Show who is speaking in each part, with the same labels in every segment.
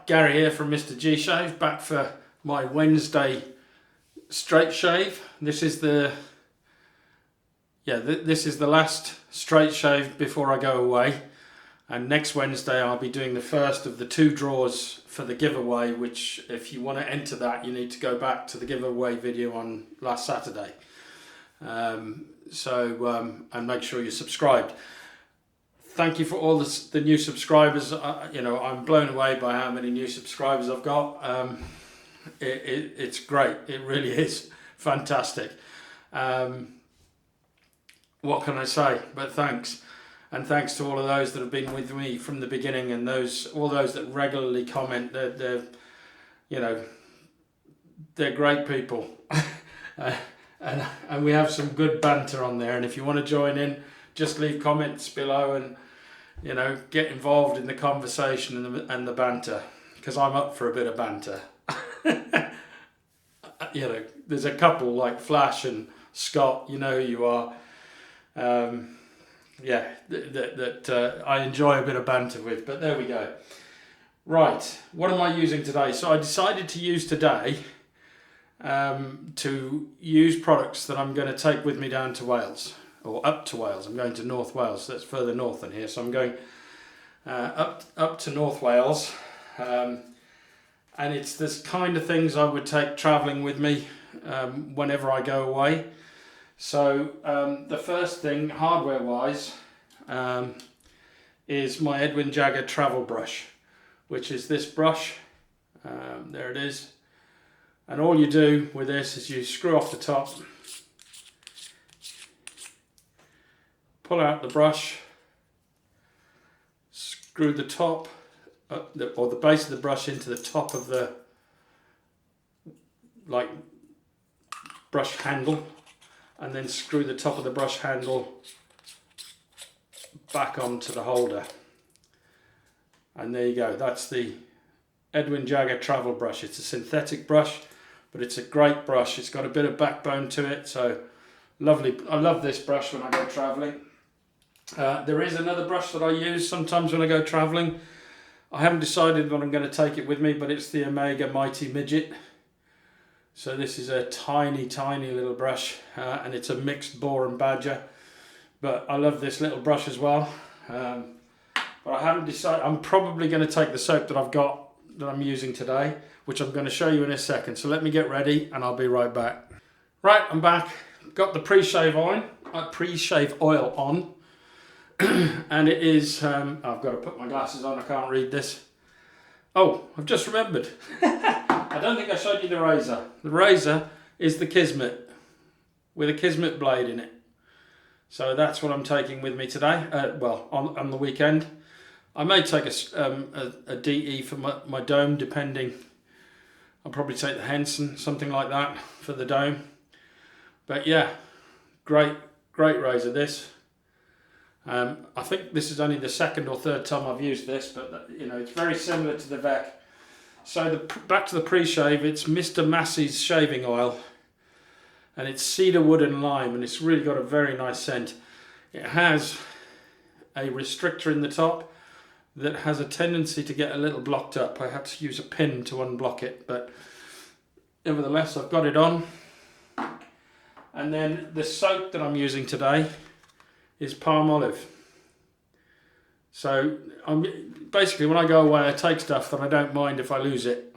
Speaker 1: Gary here from MrG Shave, back for my Wednesday straight shave. This is the last straight shave before I go away, and next Wednesday I'll be doing the first of the 2 draws for the giveaway, which if you want to enter that you need to go back to the giveaway video on last Saturday. And make sure you're subscribed. Thank you for all the new subscribers. I'm blown away by how many new subscribers I've got. It's great. It really is fantastic. What can I say? But thanks. And thanks to all of those that have been with me from the beginning, and all those that regularly comment. They're great people. And we have some good banter on there. And if you want to join in, just leave comments below and get involved in the conversation and the banter, because I'm up for a bit of banter. There's a couple like Flash and Scott, you know who you are. I enjoy a bit of banter with, but there we go. Right, what am I using today? So I decided to use today to use products that I'm going to take with me down to Wales, or up to Wales. I'm going to North Wales, so that's further north than here. So I'm going up to North Wales, and it's this kind of things I would take travelling with me whenever I go away. So the first thing, hardware wise, is my Edwin Jagger travel brush, which is this brush. There it is. And all you do with this is you screw off the top, pull out the brush, screw the top or the base of the brush into the top of the brush handle, and then screw the top of the brush handle back onto the holder. And there you go. That's the Edwin Jagger travel brush. It's a synthetic brush, but it's a great brush. It's got a bit of backbone to it, so lovely. I love this brush when I go travelling. There is another brush that I use sometimes when I go travelling. I haven't decided that I'm going to take it with me, but it's the Omega Mighty Midget. So this is a tiny, tiny little brush, and it's a mixed boar and badger. But I love this little brush as well. But I haven't decided. I'm probably going to take the soap that I've got, that I'm using today, which I'm going to show you in a second. So let me get ready and I'll be right back. Right, I'm back. Got the pre-shave oil on. And it is, I've got to put my glasses on, I can't read this. Oh, I've just remembered. I don't think I showed you the razor. The razor is the Kismet, with a Kismet blade in it. So that's what I'm taking with me today, on the weekend. I may take a DE for my dome, depending. I'll probably take the Henson, something like that, for the dome. But yeah, great razor this. I think this is only the 2nd or 3rd time I've used this, but it's very similar to the VEC. So back to the pre-shave, it's Mr. Massey's shaving oil, and it's cedarwood and lime, and it's really got a very nice scent. It has a restrictor in the top that has a tendency to get a little blocked up. I had to use a pin to unblock it, but nevertheless I've got it on. And then the soap that I'm using today is Palmolive. So basically when I go away I take stuff that I don't mind if I lose it.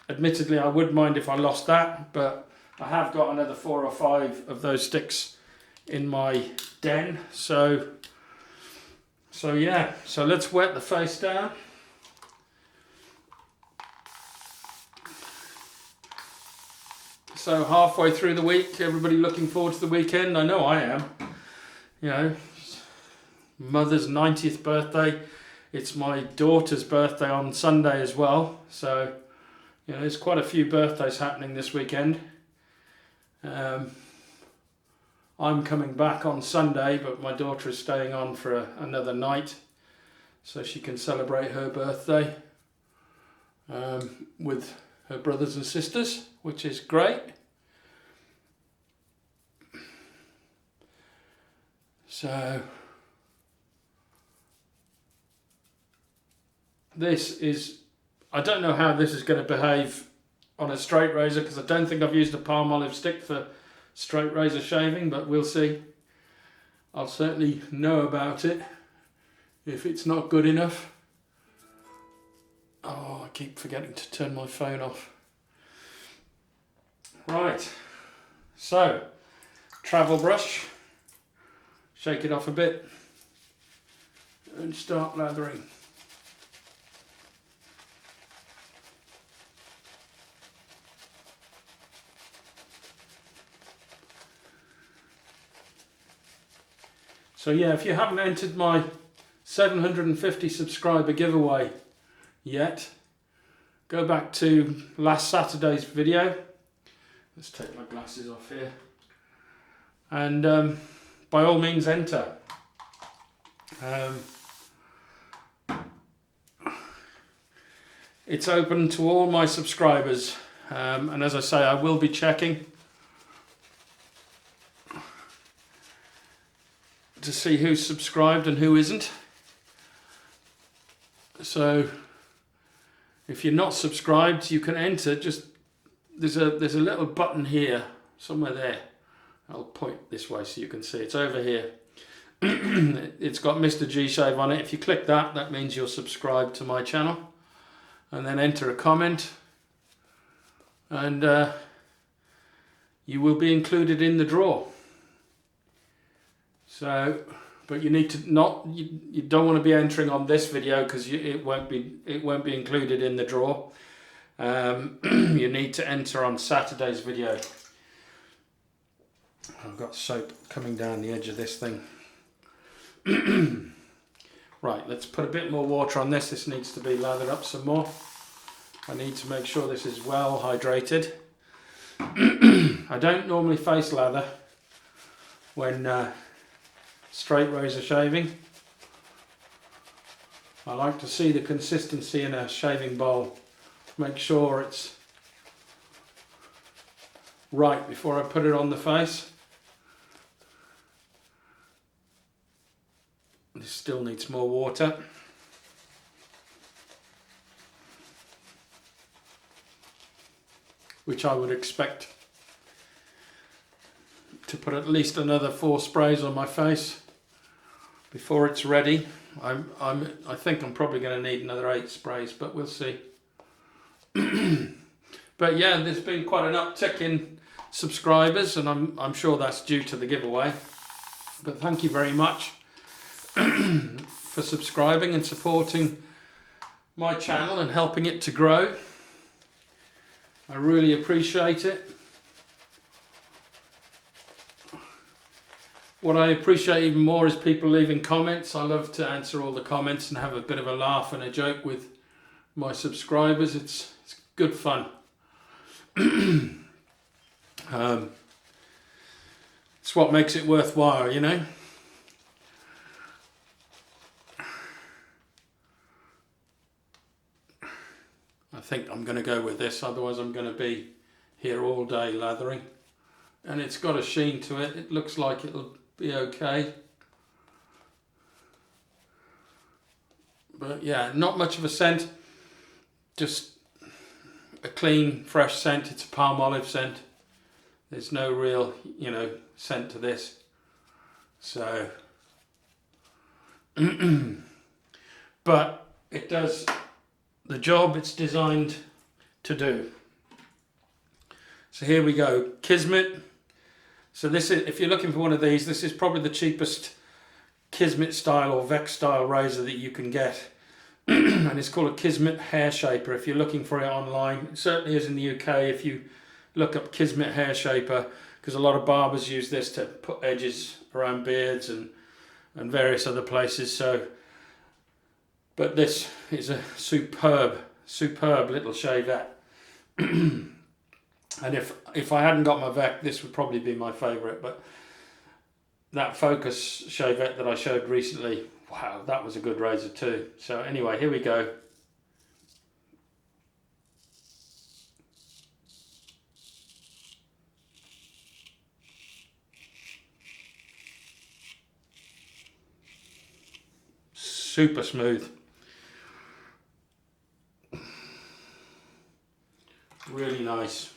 Speaker 1: Admittedly I would mind if I lost that, but I have got another 4 or 5 of those sticks in my den. So yeah, so let's wet the face down. So halfway through the week, everybody looking forward to the weekend? I know I am. Mother's 90th birthday. It's my daughter's birthday on Sunday as well. So, there's quite a few birthdays happening this weekend. I'm coming back on Sunday, but my daughter is staying on for another night, so she can celebrate her birthday with her brothers and sisters, which is great. So this is, I don't know how this is going to behave on a straight razor, because I don't think I've used a Palmolive stick for straight razor shaving, but we'll see. I'll certainly know about it if it's not good enough. Oh, I keep forgetting to turn my phone off. Right, so travel brush, shake it off a bit and start lathering. So yeah, if you haven't entered my 750 subscriber giveaway yet, go back to last Saturday's video. Let's take my glasses off here. And by all means enter. It's open to all my subscribers. And as I say, I will be checking to see who's subscribed and who isn't. So if you're not subscribed, you can enter. Just there's a little button here, somewhere there. I'll point this way so you can see. It's over here. It's got MrG Shave on it. If you click that, that means you're subscribed to my channel. And then enter a comment, and you will be included in the draw. So, but you need to you don't want to be entering on this video, because it won't be included in the draw. You need to enter on Saturday's video. I've got soap coming down the edge of this thing. Right, let's put a bit more water on this. This needs to be lathered up some more. I need to make sure this is well hydrated. I don't normally face lather when straight razor shaving. I like to see the consistency in a shaving bowl. Make sure it's right before I put it on the face. This still needs more water. Which I would expect to put at least another 4 sprays on my face before it's ready. I think I'm probably going to need another 8 sprays, but we'll see. But yeah, there's been quite an uptick in subscribers, and I'm sure that's due to the giveaway. But thank you very much for subscribing and supporting my channel and helping it to grow. I really appreciate it. What I appreciate even more is people leaving comments. I love to answer all the comments and have a bit of a laugh and a joke with my subscribers. It's good fun. It's what makes it worthwhile, you know. I think I'm going to go with this, otherwise I'm going to be here all day lathering. And it's got a sheen to it. It looks like it'll be okay. But yeah, not much of a scent. Just a clean, fresh scent. It's a Palmolive scent. There's no real, you know, scent to this. So, but it does the job it's designed to do. So here we go, Kismet. So this is, if you're looking for one of these, this is probably the cheapest Kismet style or Vex style razor that you can get. And it's called a Kismet hair shaper if you're looking for it online. It certainly is in the UK if you look up Kismet hair shaper, because a lot of barbers use this to put edges around beards and various other places. So, but this is a superb little shavette. And if I hadn't got my Vec, this would probably be my favourite. But that Focus shavette that I showed recently, wow, that was a good razor too. So anyway, here we go. Super smooth. really nice.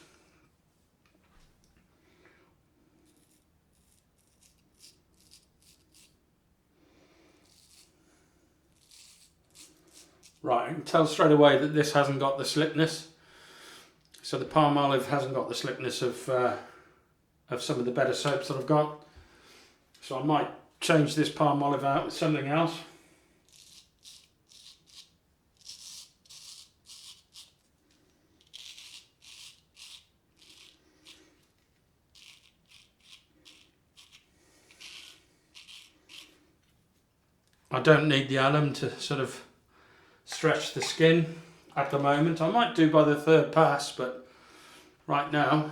Speaker 1: Right, I can tell straight away that this hasn't got the slipness. So the Palmolive hasn't got the slipness of some of the better soaps that I've got. So I might change this Palmolive out with something else. I don't need the alum to sort of stretch the skin at the moment. I might do by the third pass, but right now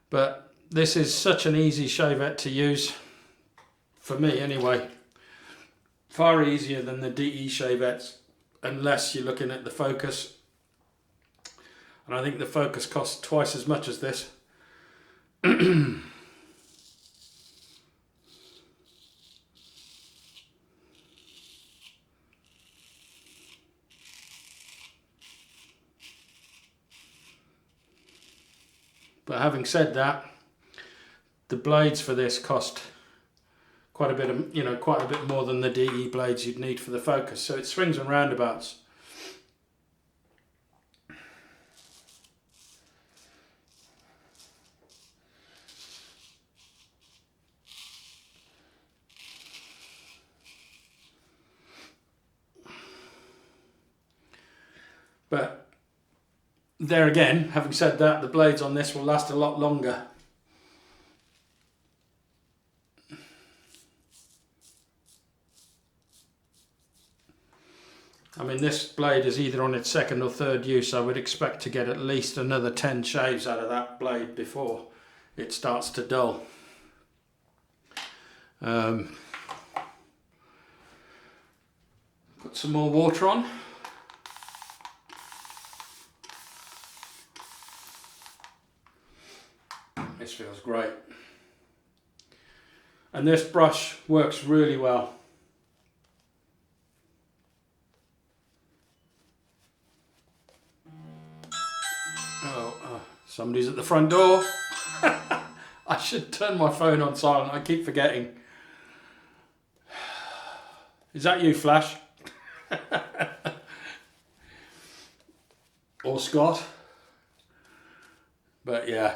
Speaker 1: but this is such an easy shavette to use, for me anyway. Far easier than the DE shavettes, unless you're looking at the focus. And I think the focus costs twice as much as this. But having said that, the blades for this cost quite a bit of, quite a bit more than the DE blades you'd need for the focus. So it swings and roundabouts. But there again, having said that, the blades on this will last a lot longer. I mean, this blade is either on its second or third use. I would expect to get at least another 10 shaves out of that blade before it starts to dull. Put some more water on. This feels great. And this brush works really well. Somebody's at the front door. I should turn my phone on silent. I keep forgetting. Is that you, Flash? Or Scott? But yeah.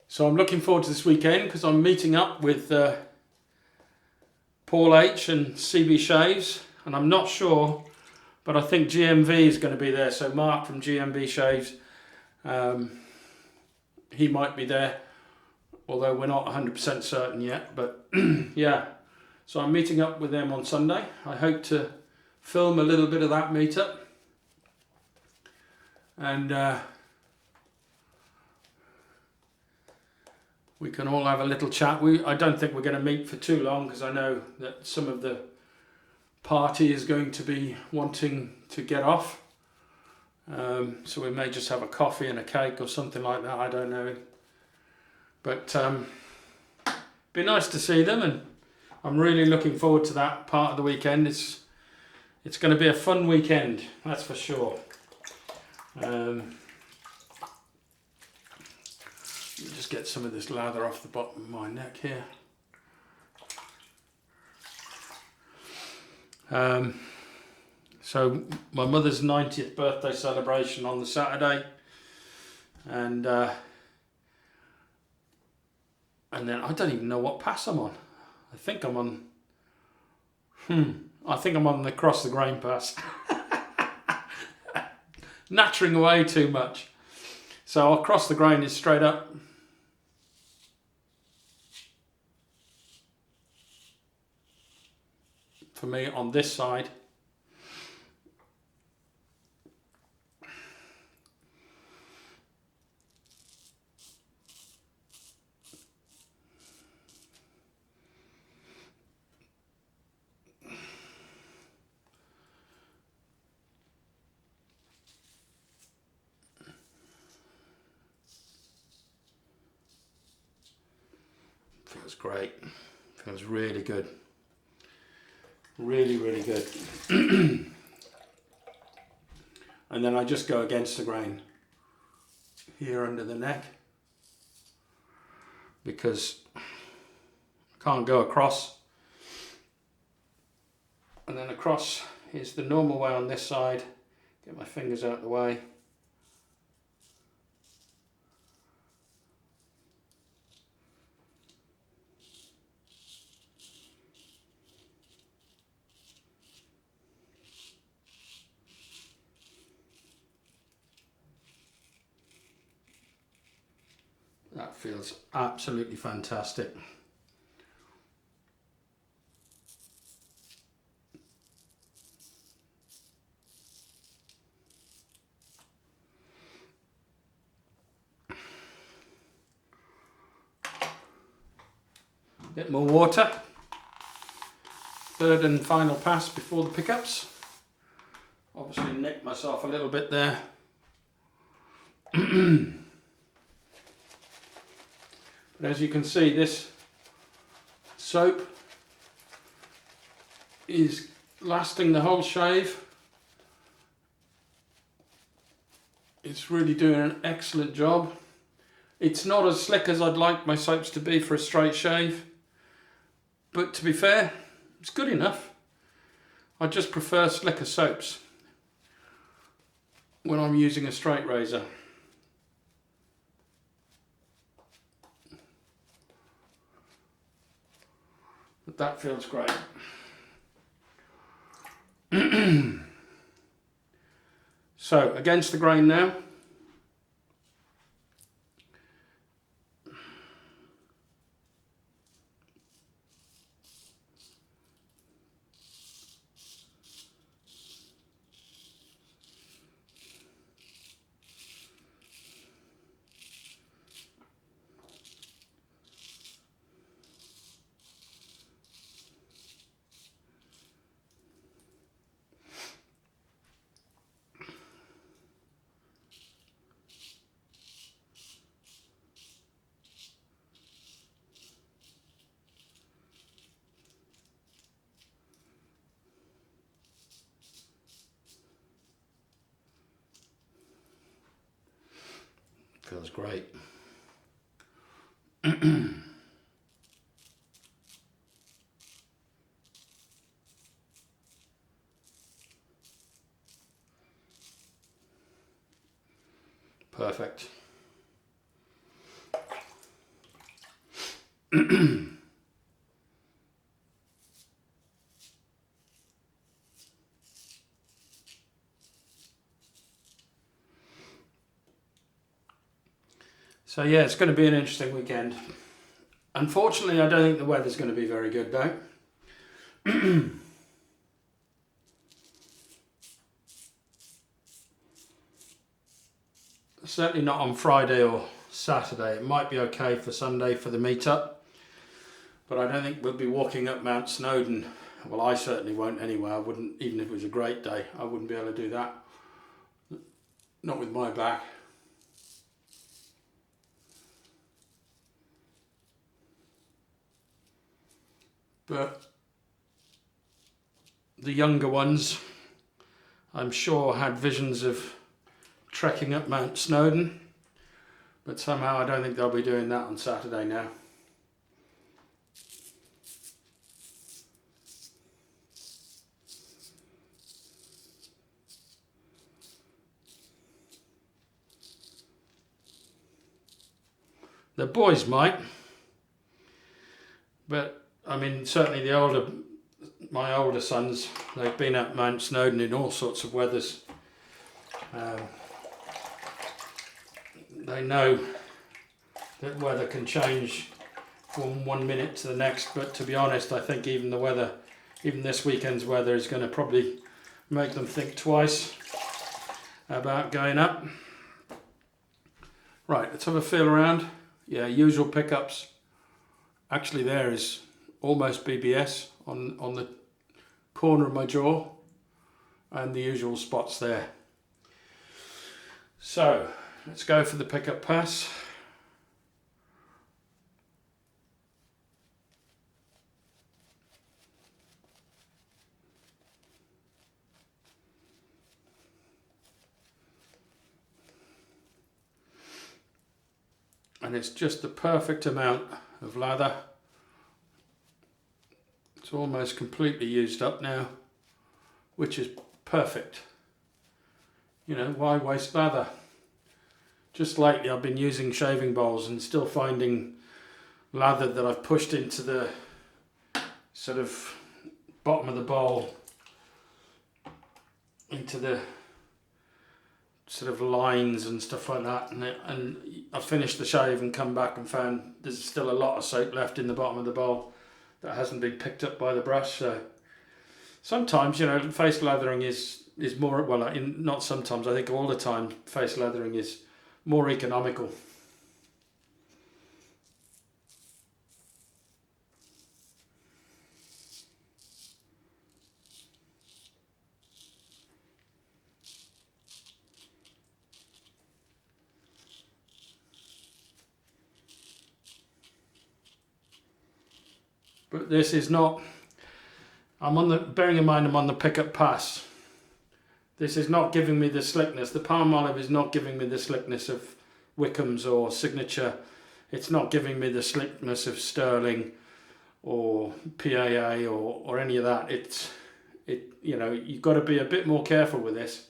Speaker 1: So I'm looking forward to this weekend because I'm meeting up with Paul H and CB Shaves, and I'm not sure, but I think GMV is going to be there. So Mark from GMB Shaves, he might be there, although we're not 100% certain yet. But yeah, so I'm meeting up with them on Sunday. I hope to film a little bit of that meetup, and we can all have a little chat. I don't think we're going to meet for too long because I know that some of the party is going to be wanting to get off. So we may just have a coffee and a cake or something like that. I don't know. But be nice to see them, and I'm really looking forward to that part of the weekend. It's going to be a fun weekend, that's for sure. Let me just get some of this lather off the bottom of my neck here. So my mother's 90th birthday celebration on the Saturday, and then I don't even know what pass I'm on. I think I'm on the Cross the Grain pass. Nattering away too much. So I'll cross the grain is straight up. For me on this side. Feels great. Feels really good. Really, really good. And then I just go against the grain here under the neck, because I can't go across. And then across is the normal way on this side. Get my fingers out of the way. That feels absolutely fantastic. Bit more water. Third and final pass before the pickups. Obviously nicked myself a little bit there. But as you can see, this soap is lasting the whole shave. It's really doing an excellent job. It's not as slick as I'd like my soaps to be for a straight shave, but to be fair, it's good enough. I just prefer slicker soaps when I'm using a straight razor. But that feels great. So against the grain now. Feels great. Perfect. So yeah, it's going to be an interesting weekend. Unfortunately, I don't think the weather's going to be very good though. Certainly not on Friday or Saturday. It might be okay for Sunday for the meetup, but I don't think we'll be walking up Mount Snowdon. Well, I certainly won't anyway. I wouldn't, even if it was a great day, I wouldn't be able to do that. Not with my back. But the younger ones, I'm sure, had visions of trekking up Mount Snowdon, but somehow I don't think they'll be doing that on Saturday now. The boys might, but I mean, certainly my older sons, they've been up Mount Snowdon in all sorts of weathers. They know that weather can change from 1 minute to the next, but to be honest, I think even the weather, even this weekend's weather, is going to probably make them think twice about going up. Right, let's have a feel around. Yeah, usual pickups. Actually, there is almost BBS on the corner of my jaw, and the usual spots there. So let's go for the pickup pass. and it's just the perfect amount of lather. It's almost completely used up now, which is perfect. You know, why waste lather? Just lately I've been using shaving bowls and still finding lather that I've pushed into the sort of bottom of the bowl, into the sort of lines and stuff like that, and I finished the shave and come back and found there's still a lot of soap left in the bottom of the bowl that hasn't been picked up by the brush. So sometimes, you know, face lathering is more, well, not sometimes, I think all the time face lathering is more economical. But this is not, bearing in mind I'm on the pickup pass. This is not giving me the slickness. The Palmolive is not giving me the slickness of Wickham's or Signature. It's not giving me the slickness of Sterling or PAA or any of that. You know, you've got to be a bit more careful with this.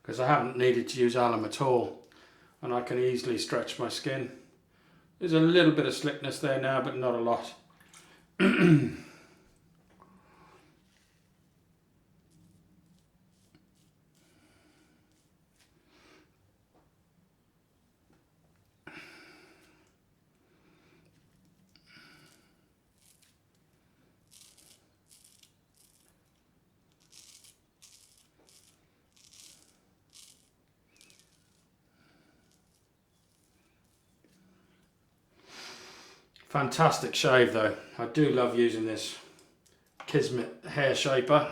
Speaker 1: Because I haven't needed to use alum at all, and I can easily stretch my skin. There's a little bit of slickness there now, but not a lot. Fantastic shave though. I do love using this Kismet hair shaper.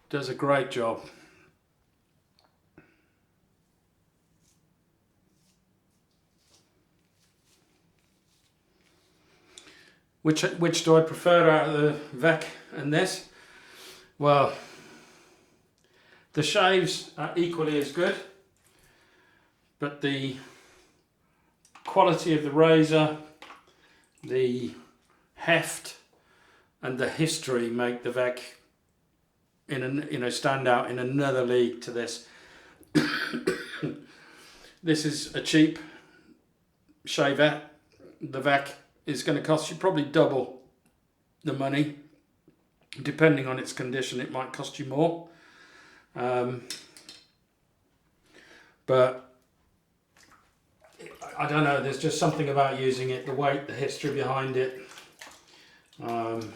Speaker 1: Does a great job. Which do I prefer out of the Vec and this? Well, the shaves are equally as good, but the quality of the razor, the heft and the history make the Vec stand out in another league to this. This is a cheap shavette. The Vec is going to cost you probably double the money. Depending on its condition, it might cost you more. But I don't know, there's just something about using it, the weight, the history behind it. There's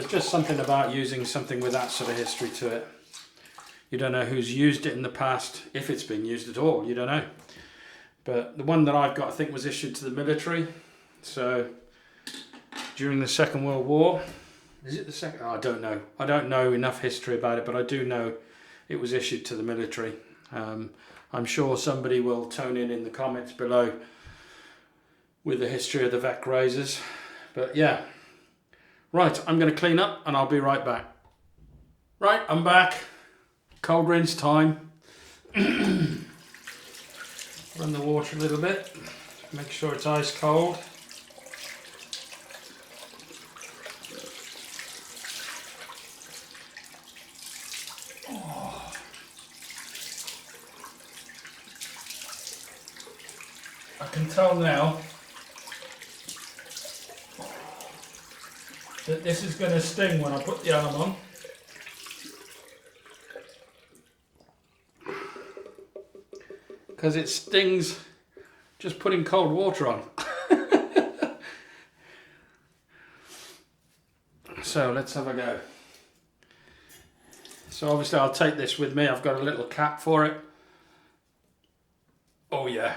Speaker 1: just something about using something with that sort of history to it. You don't know who's used it in the past, if it's been used at all, you don't know. But the one that I've got, I think, was issued to the military. So during the Second World War, is it the second? Oh, I don't know. I don't know enough history about it, but I do know it was issued to the military. I'm sure somebody will tone in the comments below with the history of the Vec razors. But yeah. Right, I'm going to clean up and I'll be right back. Right, I'm back. Cold rinse time. Run the water a little bit. Make sure it's ice cold. I can tell now that this is going to sting when I put the alum on. Because it stings just putting cold water on. So let's have a go. So obviously I'll take this with me. I've got a little cap for it. Oh yeah.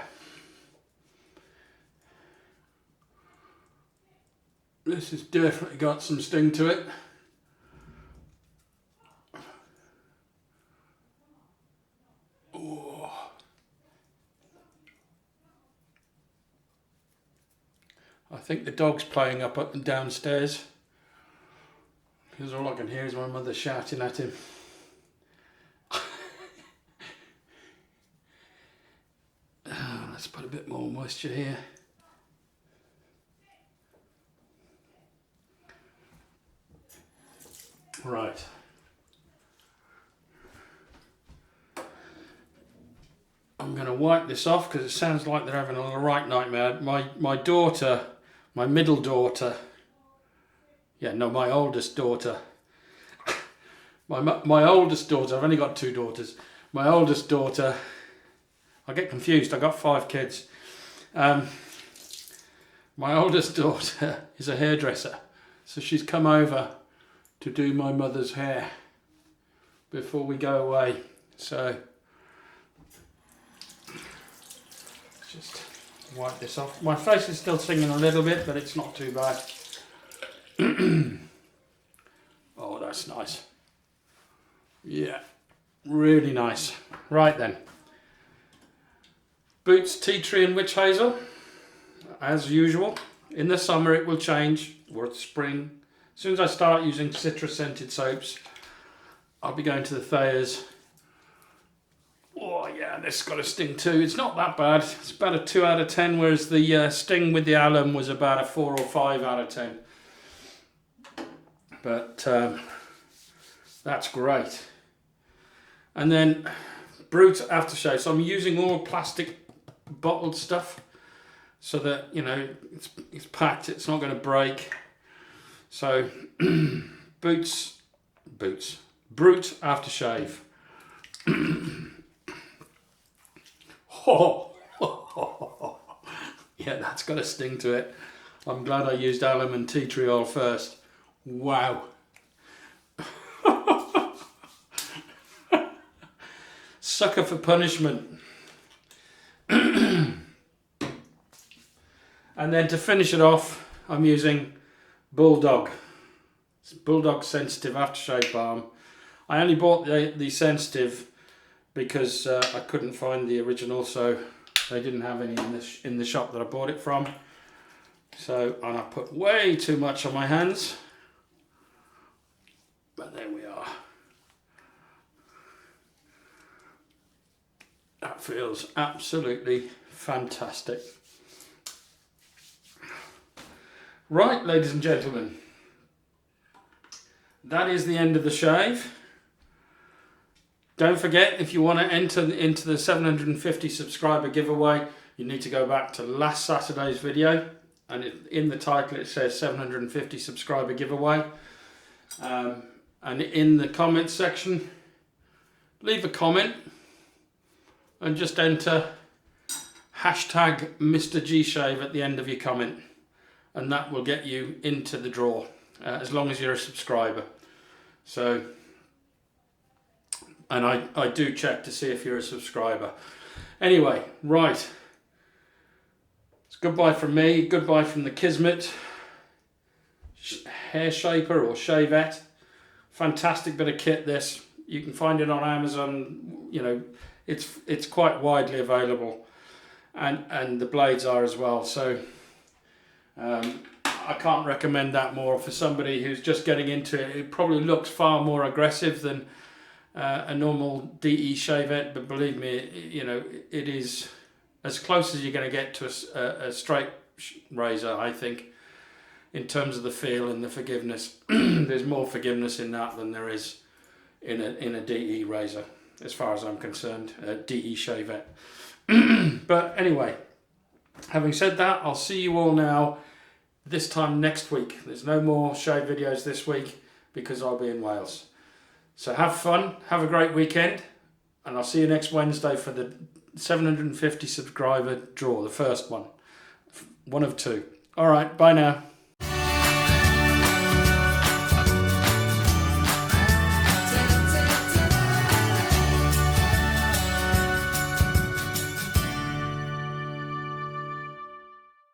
Speaker 1: This has definitely got some sting to it. I think the dog's playing up and downstairs, because all I can hear is my mother shouting at him. Let's put a bit more moisture here. Right. I'm going to wipe this off because it sounds like they're having a right nightmare. My daughter, my middle daughter, my oldest daughter. My oldest daughter, I've only got 2 daughters. My oldest daughter, I get confused, I've got 5 kids. My oldest daughter is a hairdresser. So she's come over to do my mother's hair before we go away. So just wipe this off. My face is still stinging a little bit, but it's not too bad. Oh, that's nice. Yeah, really nice. Right then. Boots, tea tree and witch hazel, as usual. In the summer it will change, or spring. As soon as I start using citrus scented soaps, I'll be going to the Thayers. Oh yeah, this has got a sting too. It's not that bad. It's about a 2 out of 10, whereas the sting with the alum was about a 4 or 5 out of 10. But that's great. And then Brut aftershave. So I'm using all plastic bottled stuff so that, you know, it's packed, it's not going to break. So Brut aftershave. Yeah, that's got a sting to it. I'm glad I used alum and tea tree oil first. Wow. Sucker for punishment. And then to finish it off, I'm using Bulldog. It's Bulldog Sensitive Aftershave Balm. I only bought the Sensitive because I couldn't find the original, so they didn't have any in the shop that I bought it from. So, and I put way too much on my hands. But there we are. That feels absolutely fantastic. Right, ladies and gentlemen, that is the end of the shave. Don't forget, if you want to enter into the 750 subscriber giveaway, you need to go back to last Saturday's video, and in the title it says 750 subscriber giveaway. And in the comments section, leave a comment and just enter hashtag MrGShave at the end of your comment, and that will get you into the draw, as long as you're a subscriber. So, and I do check to see if you're a subscriber. Anyway, right. It's goodbye from me, goodbye from the Kismet hair shaper or shavette. Fantastic bit of kit this. You can find it on Amazon, you know, it's quite widely available, and the blades are as well. So I can't recommend that more for somebody who's just getting into it. It probably looks far more aggressive than a normal DE shavette, but believe me, you know, it is as close as you're going to get to a straight razor, I think, in terms of the feel and the forgiveness. There's more forgiveness in that than there is in a DE razor, as far as I'm concerned, a DE shavette. But anyway, having said that, I'll see you all now this time next week. There's no more shave videos this week because I'll be in Wales. So have fun, have a great weekend, and I'll see you next Wednesday for the 750 subscriber draw, the first one of 2. All right, bye now.